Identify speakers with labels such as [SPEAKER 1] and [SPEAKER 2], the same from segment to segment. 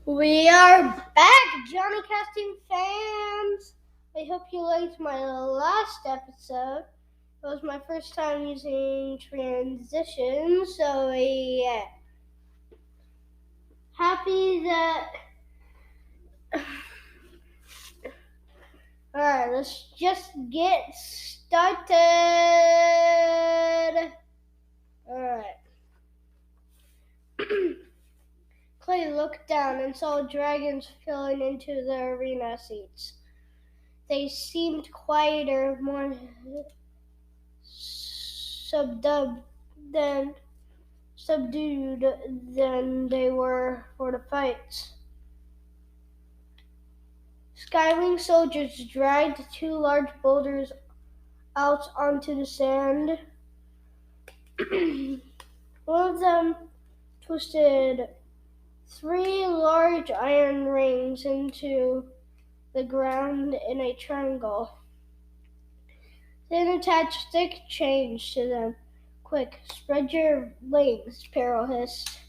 [SPEAKER 1] We are back, Johnny Casting fans. I hope you liked my last episode. It was my first time using transition, so yeah. Happy that. Alright, let's just get started. Alright. Clay looked down and saw dragons filling into the arena seats. They seemed quieter, more subdued than they were for the fights. Skywing soldiers dragged two large boulders out onto the sand. One of them twisted three large iron rings into the ground in a triangle. Then attached thick chains to them. Quick, spread your wings, Peril hissed.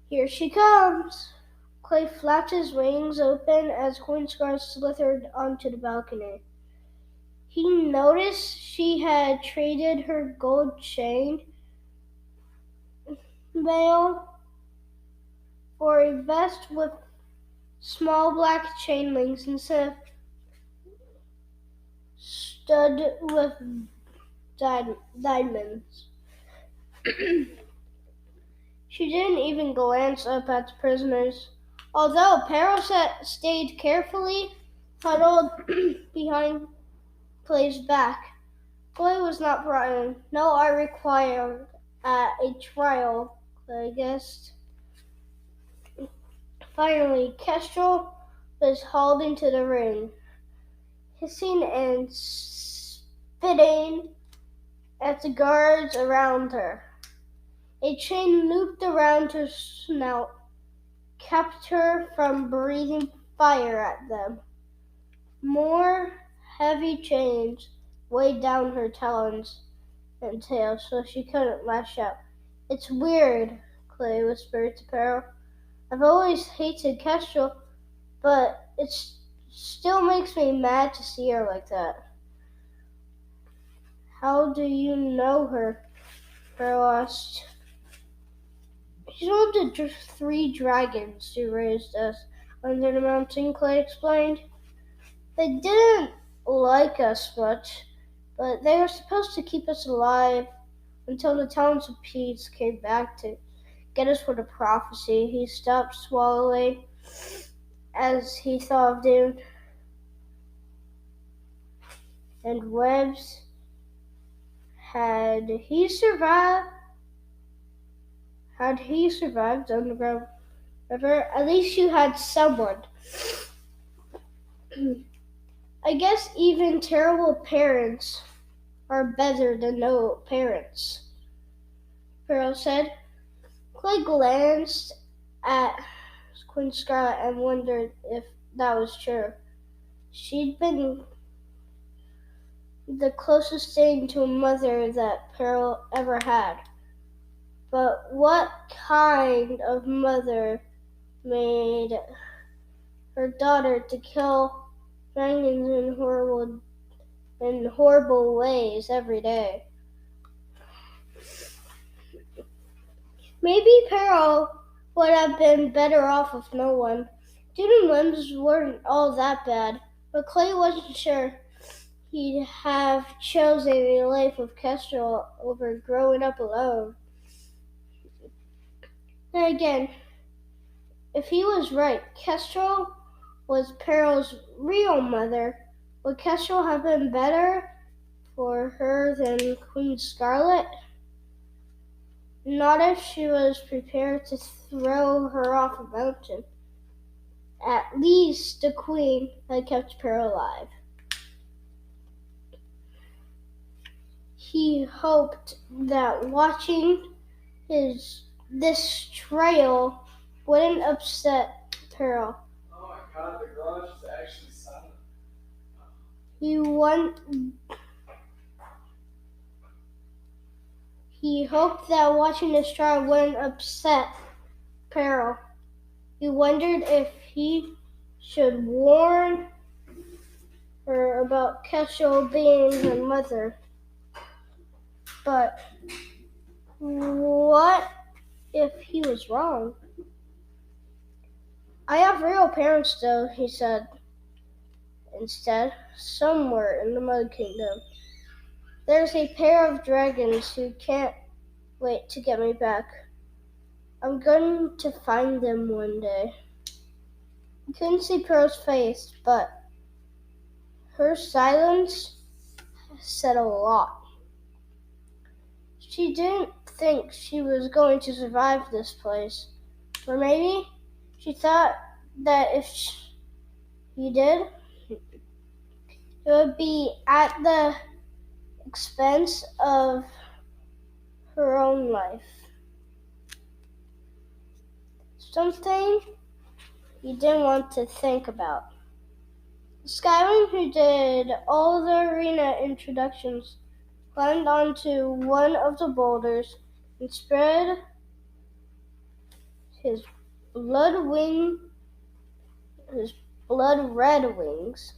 [SPEAKER 1] Here she comes. Clay flapped his wings open as Coinscar slithered onto the balcony. He noticed she had traded her gold chain mail for a vest with small black chain links instead of stud with diamonds. She didn't even glance up at the prisoners. Although Peril stayed carefully huddled behind Clay's back. Clay was not frightened. No art required at a trial, Clay guessed. Finally, Kestrel was hauled into the ring, hissing and spitting at the guards around her. A chain looped around her snout, kept her from breathing fire at them. More heavy chains weighed down her talons and tail, so she couldn't lash out. It's weird, Clay whispered to Peril. I've always hated Kestrel, but it still makes me mad to see her like that. How do you know her? Peril asked. She's one of the three dragons who raised us under the mountain, Clay explained. They didn't like us much, but they were supposed to keep us alive until the Talons of Peace came back to get us for the prophecy. He stopped swallowing as he thought of Dune and Webbs. Had he survived the Underground River, at least you had someone. I guess even terrible parents are better than no parents, Pearl said. Clay glanced at Queen Scarlet and wondered if that was true. She'd been the closest thing to a mother that Pearl ever had. But what kind of mother made her daughter to kill dragons in horrible ways every day? Maybe Pearl would have been better off with no one. Dune and Limbs weren't all that bad, but Clay wasn't sure he'd have chosen a life with Kestrel over growing up alone. Then again, if he was right, Kestrel was Peril's real mother. Would Kestrel have been better for her than Queen Scarlet? Not if she was prepared to throw her off a mountain. At least the Queen had kept Peril alive. He hoped that watching this trail wouldn't upset Peril.
[SPEAKER 2] Oh my god, the garage is actually silent.
[SPEAKER 1] He hoped that watching this trial wouldn't upset Peril. He wondered if he should warn her about Cashel being her mother. But what if he was wrong? I have real parents, though, he said instead, somewhere in the Mud Kingdom. There's a pair of dragons who can't wait to get me back. I'm going to find them one day. I couldn't see Pearl's face, but her silence said a lot. She didn't think she was going to survive this place. Or maybe she thought that if he did, it would be at the expense of her own life. Something he didn't want to think about. Skywing, who did all the arena introductions, climbed onto one of the boulders and spread his blood red wings.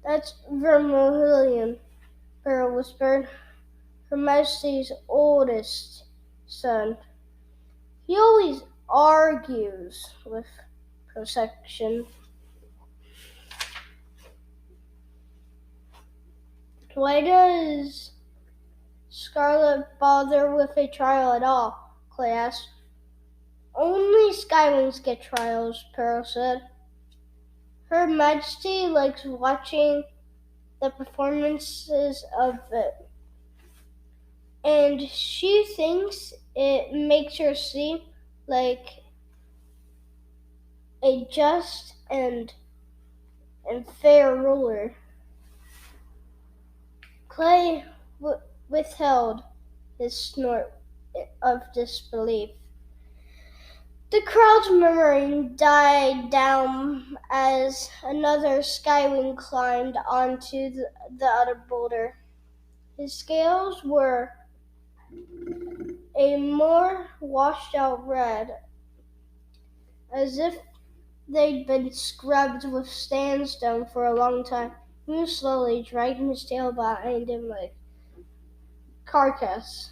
[SPEAKER 1] That's Vermilion, Pearl whispered, Her Majesty's oldest son. He always argues with Persection. Why does Scarlet bother with a trial at all? Clay asked. Only Skywings get trials, Pearl said. Her Majesty likes watching the performances of it, and she thinks it makes her seem like a just and fair ruler. Clay withheld his snort of disbelief. The crowd's murmuring died down as another Skywing climbed onto the other boulder. His scales were a more washed-out red, as if they'd been scrubbed with sandstone for a long time. He moved slowly, dragging his tail behind him like carcass.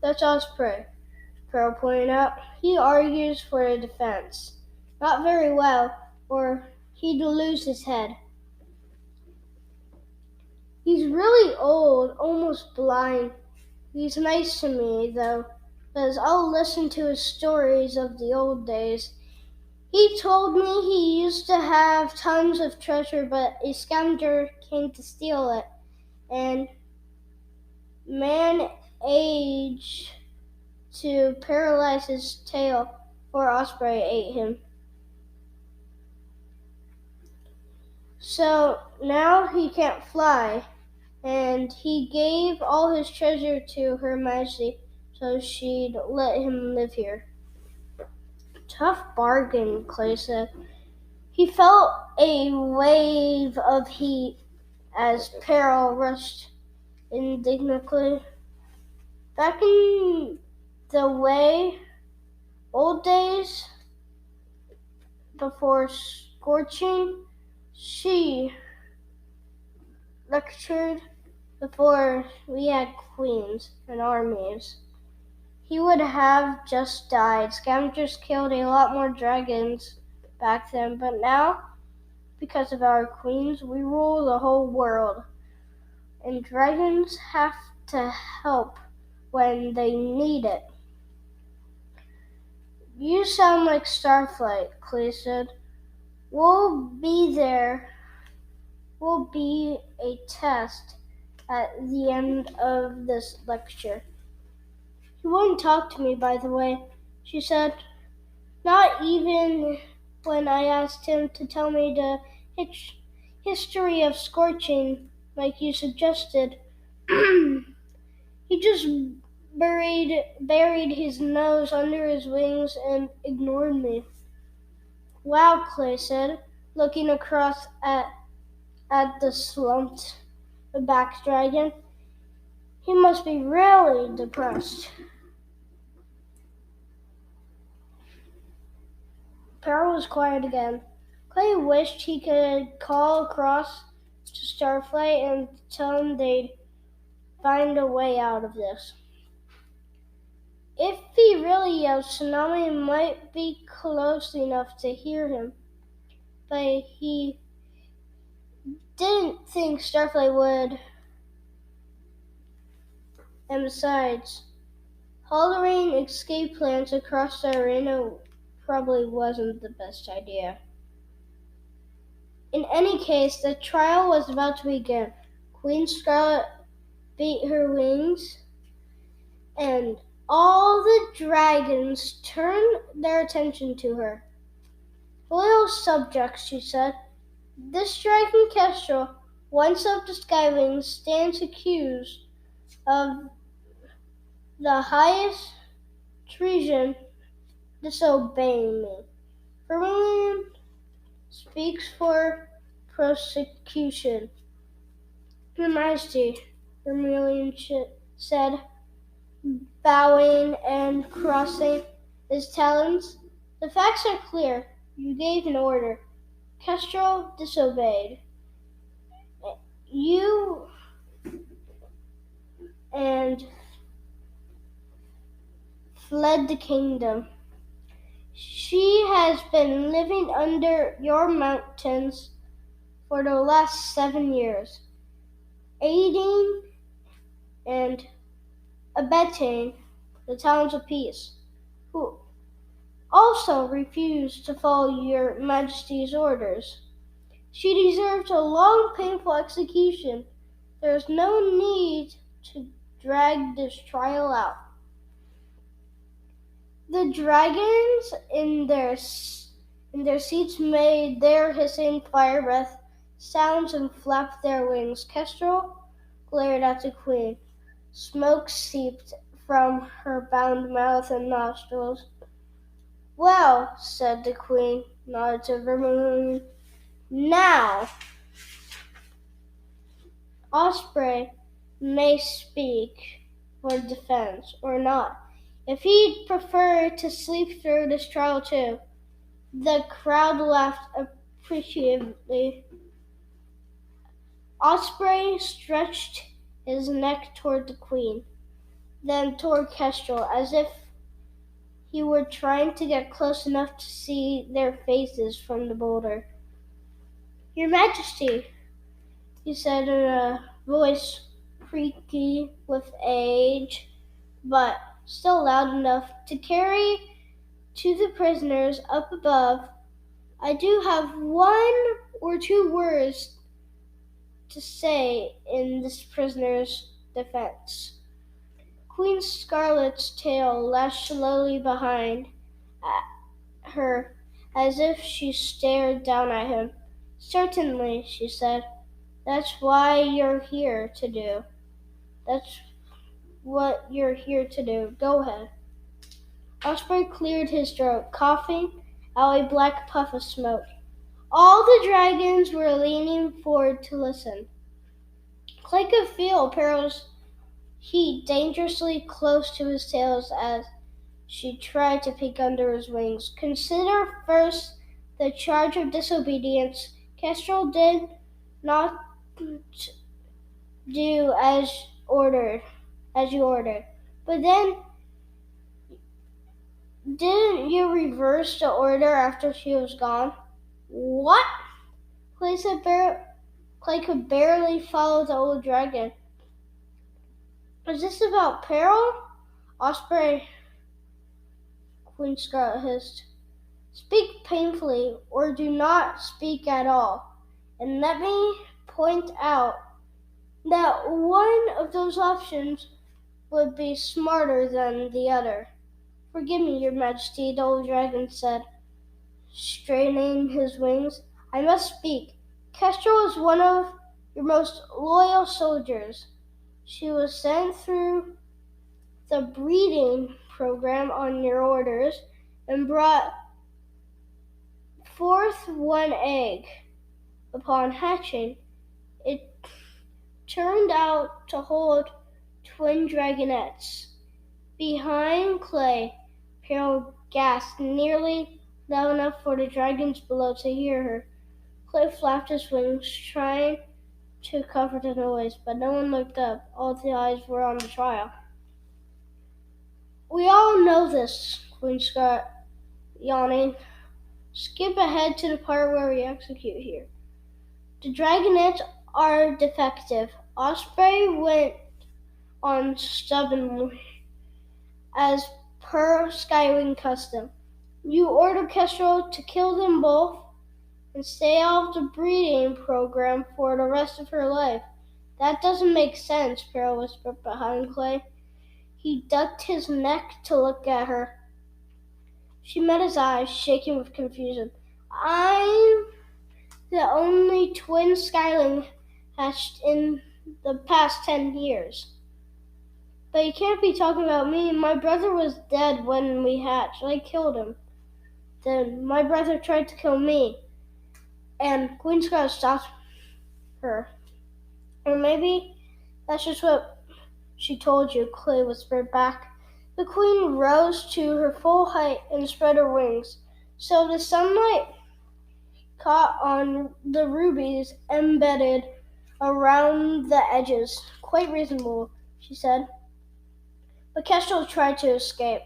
[SPEAKER 1] That's Osprey, Pearl pointed out. He argues for the defense. Not very well, or he'd lose his head. He's really old, almost blind. He's nice to me, though, because I'll listen to his stories of the old days. He told me he used to have tons of treasure, but a scavenger came to steal it, and managed to paralyze his tail before Osprey ate him. So now he can't fly, and he gave all his treasure to Her Majesty so she'd let him live here. Tough bargain, Clay said. He felt a wave of heat as Pearl rushed indignantly. Back in the old days, before scorching, she lectured before we had queens and armies. He would have just died. Scavengers killed a lot more dragons back then, but now, because of our queens, we rule the whole world. And dragons have to help when they need it. You sound like Starflight, Clay said. We'll be there. Will be a test at the end of this lecture. He wouldn't talk to me, by the way, she said. Not even when I asked him to tell me the history of scorching, like you suggested. He just buried his nose under his wings and ignored me. Wow, Clay said, looking across at the slumped back dragon. He must be really depressed. Peril was quiet again. Clay wished he could call across to Starflight and tell him they'd find a way out of this. If he really yelled, Tsunami might be close enough to hear him, but he didn't think Starflight would. And besides, hollering escape plans across the arena probably wasn't the best idea. In any case, the trial was about to begin. Queen Scarlet beat her wings, and all the dragons turned their attention to her. Loyal subjects, she said, this dragon Kestrel, once of the Skywings, stands accused of the highest treason, disobeying me. Vermilion speaks for prosecution. Your Majesty, Vermilion said, bowing and crossing his talons. The facts are clear. You gave an order. Kestrel disobeyed. You and fled the kingdom. She has been living under your mountains for the last 7 years, aiding and abetting the Talons of Peace, who also refused to follow your Majesty's orders. She deserves a long, painful execution. There is no need to drag this trial out. The dragons in their seats made their hissing fire breath sounds and flapped their wings. Kestrel glared at the queen. Smoke seeped from her bound mouth and nostrils. Well, said the queen, nodded to Vermilion. Now, Osprey may speak for defense or not. If he'd prefer to sleep through this trial too. The crowd laughed appreciatively. Osprey stretched his neck toward the queen, then toward Kestrel, as if he were trying to get close enough to see their faces from the boulder. Your Majesty, he said in a voice creaky with age, but still loud enough to carry to the prisoners up above. I do have 1 or 2 words to say in this prisoner's defense. Queen Scarlet's tail lashed slowly behind her as if she stared down at him. Certainly, she said. That's why you're here to do. That's what you're here to do. Go ahead. Osprey cleared his throat, coughing out a black puff of smoke. All the dragons were leaning forward to listen. Clay could feel Peril's heat dangerously close to his tail as she tried to peek under his wings. Consider first the charge of disobedience. Kestrel did not do as you ordered. But then, didn't you reverse the order after she was gone? What? Clay could barely follow the old dragon. Is this about Peril? Osprey, Queen Scarlet hissed. Speak painfully, or do not speak at all. And let me point out that one of those options would be smarter than the other. Forgive me, Your Majesty, the old dragon said, straining his wings. I must speak. Kestrel is one of your most loyal soldiers. She was sent through the breeding program on your orders and brought forth 1 egg. Upon hatching, it turned out to hold twin dragonettes. Behind Clay, Peril gasped, nearly loud enough for the dragons below to hear her. Clay flapped his wings, trying to cover the noise, but no one looked up. All the eyes were on the trial. We all know this, Queen Scott, yawning. Skip ahead to the part where we execute here. The dragonets are defective. Osprey went on stubbornly, as per Skywing custom. You order Kestrel to kill them both and stay off the breeding program for the rest of her life. That doesn't make sense, Pero whispered behind Clay. He ducked his neck to look at her. She met his eyes, shaking with confusion. I'm the only twin Skyling hatched in the past 10 years. But you can't be talking about me. My brother was dead when we hatched. I killed him. Then my brother tried to kill me. And Queen Scarlet stopped her. Or maybe that's just what she told you, Clay whispered back. The queen rose to her full height and spread her wings, so the sunlight caught on the rubies embedded around the edges. Quite reasonable, she said. But Kestrel tried to escape.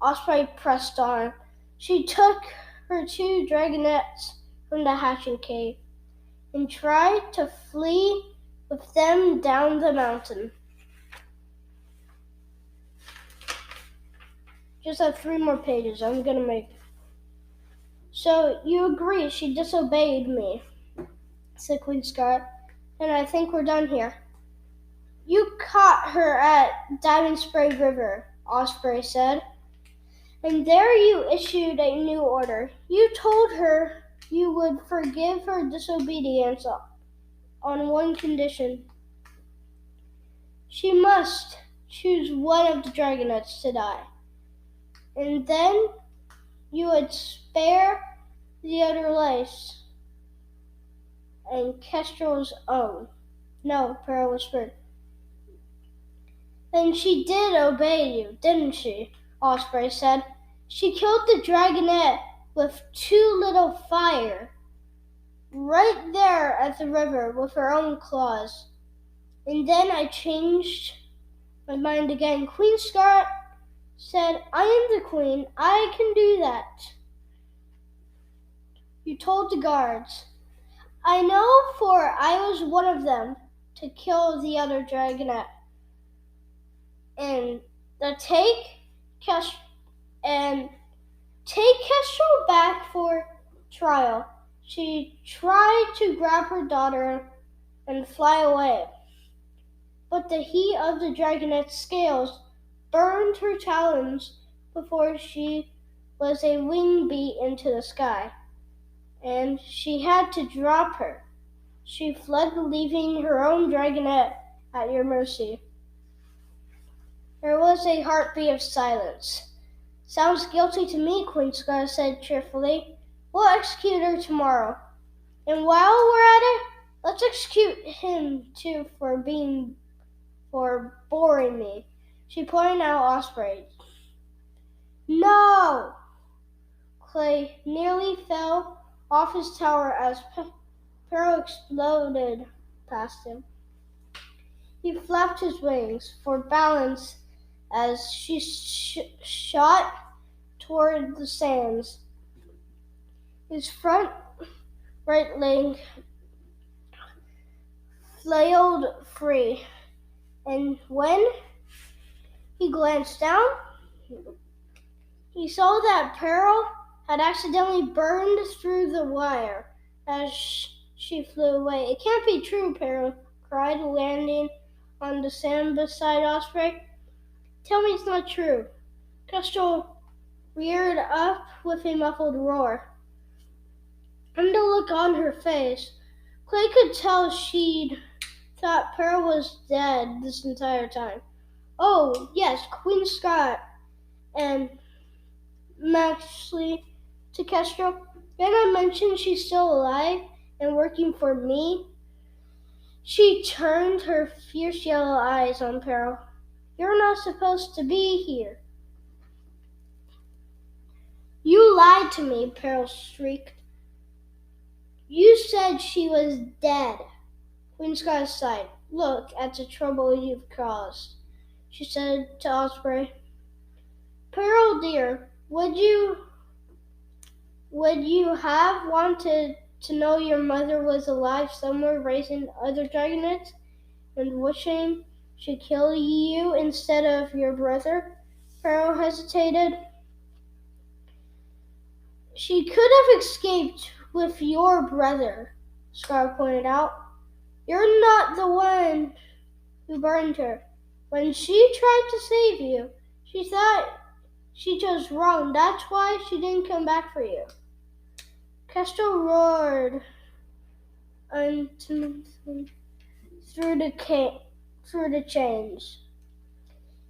[SPEAKER 1] Osprey pressed on. She took her two dragonets from the hatching cave and tried to flee with them down the mountain. Just have 3 more pages. I'm gonna make it. So you agree she disobeyed me, said Queen Scarlet, and I think we're done here. You caught her at Diamond Spray River, Osprey said, and there you issued a new order. You told her you would forgive her disobedience on one condition. She must choose one of the dragonets to die. And then you would spare the other lace and Kestrel's own. No, Pero whispered. Then she did obey you, didn't she? Osprey said. She killed the dragonet with too little fire, right there at the river with her own claws. And then I changed my mind again. Queen Scarlet said, I am the queen. I can do that. You told the guards. I know, for I was one of them, to kill the other dragonet. And take Kestrel back for trial. She tried to grab her daughter and fly away, but the heat of the dragonet's scales burned her talons before she was a wing beat into the sky, and she had to drop her. She fled, leaving her own dragonet at your mercy. There was a heartbeat of silence. Sounds guilty to me, Queen Scarlet said cheerfully. We'll execute her tomorrow. And while we're at it, let's execute him too for boring me. She pointed out Osprey. No! Clay nearly fell off his tower as Pero exploded past him. He flapped his wings for balance as she shot toward the sands. His front right leg flailed free, and when he glanced down, he saw that Pero had accidentally burned through the wire as she flew away. It can't be true, Pero cried, landing on the sand beside Osprey. Tell me it's not true. Kestrel reared up with a muffled roar. And the look on her face, Clay could tell she'd thought Pero was dead this entire time. Oh, yes, Queen Scott and Maxley to Kestrel. Then I mentioned she's still alive and working for me. She turned her fierce yellow eyes on Pero. You're not supposed to be here. You lied to me, Peril shrieked. You said she was dead. Queen Sky sighed. Look at the trouble you've caused, she said to Osprey. Peril dear, would you have wanted to know your mother was alive somewhere raising other dragonets and wishing she'd kill you instead of your brother? Peril hesitated. She could have escaped with your brother, Scar pointed out. You're not the one who burned her. When she tried to save you, she thought she chose wrong. That's why she didn't come back for you. Kestrel roared untimidly through the chains.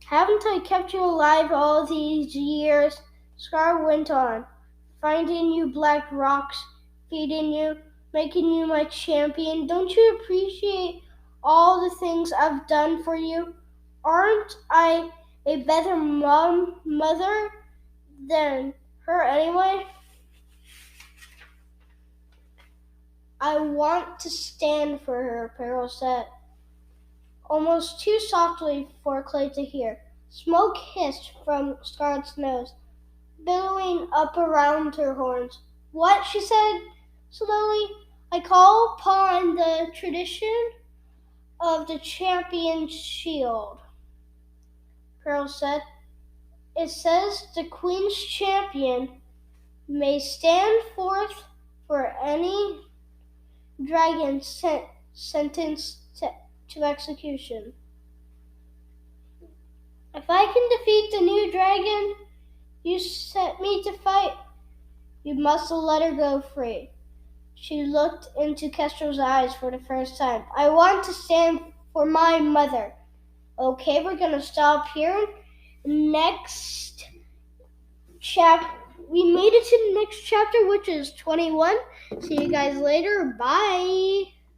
[SPEAKER 1] Haven't I kept you alive all these years? Scar went on. Finding you black rocks, feeding you, making you my champion. Don't you appreciate all the things I've done for you? Aren't I a better mother than her anyway? I want to stand for her, Peril said, almost too softly for Clay to hear. Smoke hissed from Scarlet's nose, billowing up around her horns. What? She said slowly. I call upon the tradition of the champion's shield, Peril said. It says the Queen's champion may stand forth for any dragon sentenced to execution. If I can defeat the new dragon you set me to fight, you must let her go free. She looked into Kestrel's eyes for the first time. I want to stand for my mother. Okay, we're gonna stop here. Next we made it to the next chapter, which is 21. See you guys later. Bye.